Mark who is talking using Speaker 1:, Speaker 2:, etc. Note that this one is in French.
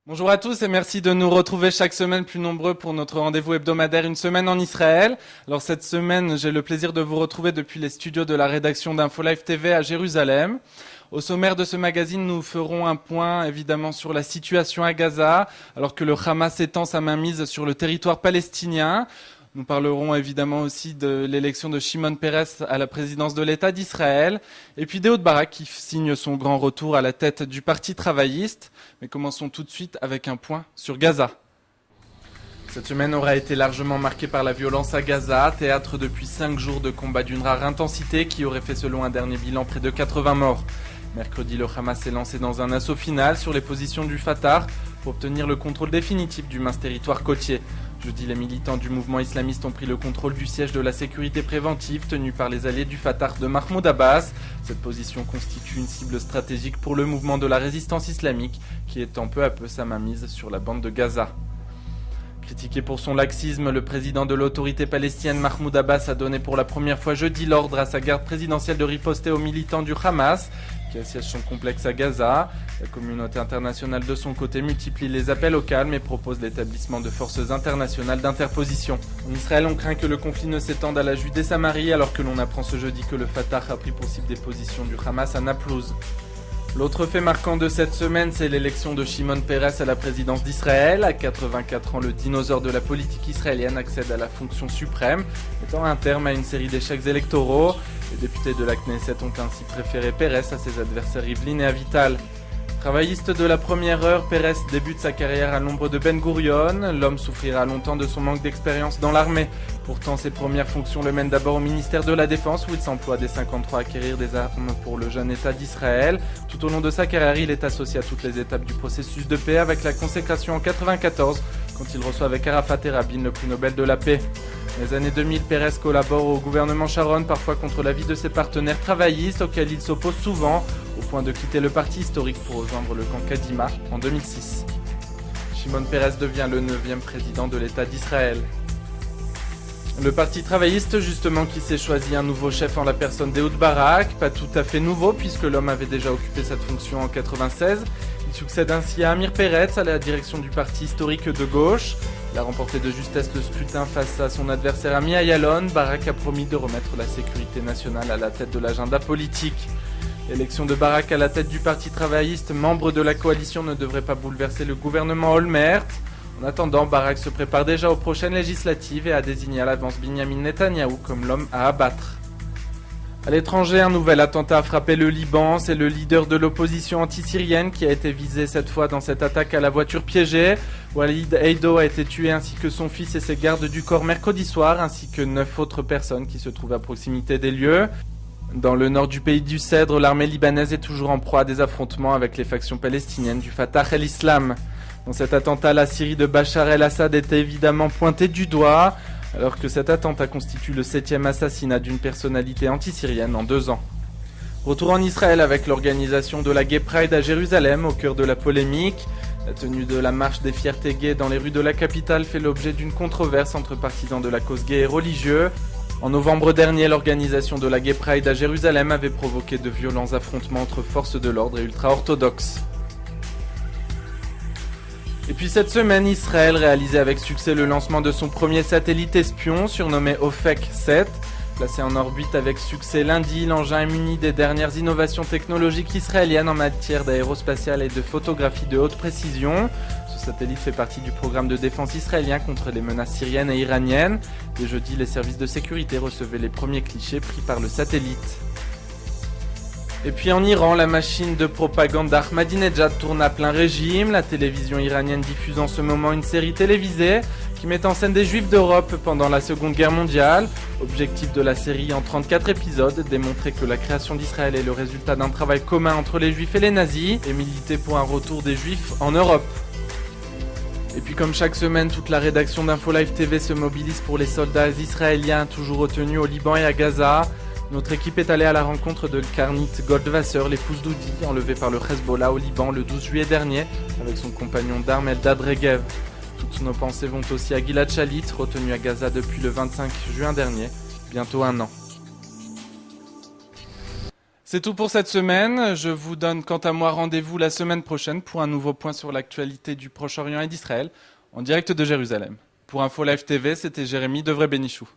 Speaker 1: Bonjour à tous et merci de nous retrouver chaque semaine plus nombreux pour notre rendez-vous hebdomadaire Une semaine en Israël. Alors cette semaine, j'ai le plaisir de vous retrouver depuis les studios de la rédaction d'InfoLive TV à Jérusalem. Au sommaire de ce magazine, nous ferons un point évidemment sur la situation à Gaza, alors que le Hamas étend sa mainmise sur le territoire palestinien. Nous parlerons évidemment aussi de l'élection de Shimon Peres à la présidence de l'État d'Israël, et puis d'Ehud Barak qui signe son grand retour à la tête du Parti travailliste. Mais commençons tout de suite avec un point sur Gaza. Cette semaine aura été largement marquée par la violence à Gaza, théâtre depuis 5 jours de combats d'une rare intensité qui aurait fait selon un dernier bilan près de 80 morts. Mercredi, le Hamas s'est lancé dans un assaut final sur les positions du Fatah pour obtenir le contrôle définitif du mince territoire côtier. Jeudi, les militants du mouvement islamiste ont pris le contrôle du siège de la sécurité préventive tenu par les alliés du Fatah de Mahmoud Abbas. Cette position constitue une cible stratégique pour le mouvement de la résistance islamique qui étend peu à peu sa mainmise sur la bande de Gaza. Critiqué pour son laxisme, le président de l'autorité palestinienne Mahmoud Abbas a donné pour la première fois jeudi l'ordre à sa garde présidentielle de riposter aux militants du Hamas qui assiègent son complexe à Gaza. La communauté internationale de son côté multiplie les appels au calme et propose l'établissement de forces internationales d'interposition. En Israël, on craint que le conflit ne s'étende à la Judée-Samarie alors que l'on apprend ce jeudi que le Fatah a pris pour cible des positions du Hamas à Naplouse. L'autre fait marquant de cette semaine, c'est l'élection de Shimon Peres à la présidence d'Israël. À 84 ans, le dinosaure de la politique israélienne accède à la fonction suprême, mettant un terme à une série d'échecs électoraux. Les députés de la Knesset ont ainsi préféré Peres à ses adversaires Rivlin et Avital. Travailliste de la première heure, Peres débute sa carrière à l'ombre de Ben Gurion. L'homme souffrira longtemps de son manque d'expérience dans l'armée. Pourtant, ses premières fonctions le mènent d'abord au ministère de la Défense où il s'emploie dès 1953 à acquérir des armes pour le jeune État d'Israël. Tout au long de sa carrière, il est associé à toutes les étapes du processus de paix avec la consécration en 1994 quand il reçoit avec Arafat et Rabin le prix Nobel de la paix. Dans les années 2000, Peres collabore au gouvernement Sharon, parfois contre l'avis de ses partenaires travaillistes auxquels il s'oppose souvent, au point de quitter le parti historique pour rejoindre le camp Kadima en 2006. Shimon Peres devient le 9e président de l'État d'Israël. Le parti travailliste, justement, qui s'est choisi un nouveau chef en la personne d'Ehud Barak, pas tout à fait nouveau puisque l'homme avait déjà occupé cette fonction en 1996. Il succède ainsi à Amir Peretz à la direction du parti historique de gauche. Il a remporté de justesse le scrutin face à son adversaire Ami Ayalon. Barak a promis de remettre la sécurité nationale à la tête de l'agenda politique. L'élection de Barak à la tête du parti travailliste, membre de la coalition, ne devrait pas bouleverser le gouvernement Olmert. En attendant, Barak se prépare déjà aux prochaines législatives et a désigné à l'avance Binyamin Netanyahou comme l'homme à abattre. À l'étranger, un nouvel attentat a frappé le Liban. C'est le leader de l'opposition anti-syrienne qui a été visé cette fois dans cette attaque à la voiture piégée. Walid Eido a été tué ainsi que son fils et ses gardes du corps mercredi soir, ainsi que 9 autres personnes qui se trouvent à proximité des lieux. Dans le nord du pays du Cèdre, l'armée libanaise est toujours en proie à des affrontements avec les factions palestiniennes du Fatah et l'Islam. Dans cet attentat, la Syrie de Bachar el-Assad était évidemment pointée du doigt, alors que cet attentat constitue le 7e assassinat d'une personnalité anti-syrienne en 2 ans. Retour en Israël avec l'organisation de la Gay Pride à Jérusalem, au cœur de la polémique. La tenue de la marche des fiertés gays dans les rues de la capitale fait l'objet d'une controverse entre partisans de la cause gay et religieux. En novembre dernier, l'organisation de la Gay Pride à Jérusalem avait provoqué de violents affrontements entre forces de l'ordre et ultra-orthodoxes. Et puis cette semaine, Israël réalisait avec succès le lancement de son premier satellite espion, surnommé Ofek 7. Placé en orbite avec succès lundi, l'engin est muni des dernières innovations technologiques israéliennes en matière d'aérospatiale et de photographie de haute précision. Ce satellite fait partie du programme de défense israélien contre les menaces syriennes et iraniennes. Dès jeudi, les services de sécurité recevaient les premiers clichés pris par le satellite. Et puis en Iran, la machine de propagande d'Ahmadinejad tourne à plein régime. La télévision iranienne diffuse en ce moment une série télévisée qui met en scène des juifs d'Europe pendant la Seconde Guerre mondiale. Objectif de la série en 34 épisodes, démontrer que la création d'Israël est le résultat d'un travail commun entre les juifs et les nazis et militer pour un retour des juifs en Europe. Et puis comme chaque semaine, toute la rédaction d'InfoLive TV se mobilise pour les soldats israéliens toujours retenus au Liban et à Gaza. Notre équipe est allée à la rencontre de Karnit Goldwasser, l'épouse d'Oudi, enlevée par le Hezbollah au Liban le 12 juillet dernier, avec son compagnon d'armes Eldad Regev. Toutes nos pensées vont aussi à Gilad Shalit, retenu à Gaza depuis le 25 juin dernier, bientôt 1 an. C'est tout pour cette semaine. Je vous donne quant à moi rendez-vous la semaine prochaine pour un nouveau point sur l'actualité du Proche-Orient et d'Israël, en direct de Jérusalem. Pour Info Live TV, c'était Jérémy Devray-Bénichou.